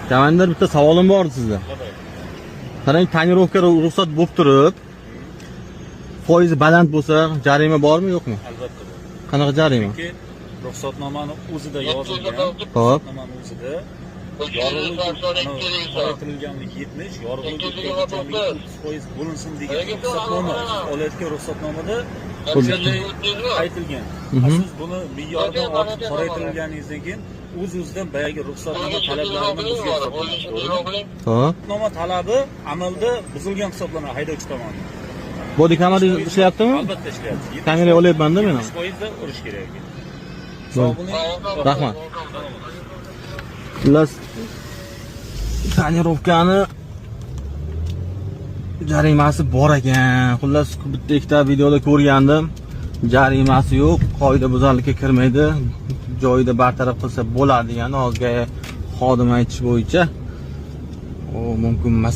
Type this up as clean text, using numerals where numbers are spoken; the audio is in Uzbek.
Komandir, bitta savolim bor sizga. Qarang, tonirovka ruxsat bo'lib turib, foizi baland bo'lsa, jarima bormi, yo'qmi? Albatta bor. Qanaqa jarima? Chunki ruxsatnomani o'zida yozilgan. Xo'p. Ruxsatnomani o'zida yorug'lik 70, yorug'lik 30% bo'linsin degan ruxsatnoma. Olayotgan ruxsatnomada o'shanda aytilgan. Siz buni me'yordan ortiq qoraytirilganingizdan keyin o'z-o'zidan boyagi ruxsatnoma talablarini buzgan hisoblanadi. To'g'rimi? Xo'p. Ruxsatnoma talabi amalda buzilgan hisoblanadi haydovchi tomonidan. Body kamera ishlayaptimi? Albatta ishlayapti. Kamera olyapman-da men. 70% da urish kerak. Rahmat. Xullas, tonirovkani jarimasi bor ekan. Xullas, bitta ikkita videoda ko'rgandim. Jarimasi yo'q, qoidabuzarlikka kirmaydi. Joyida bartaraf qilsa bo'ladi, ya'ni hozirgi xodim aytish bo'yicha. O, mumkin emas.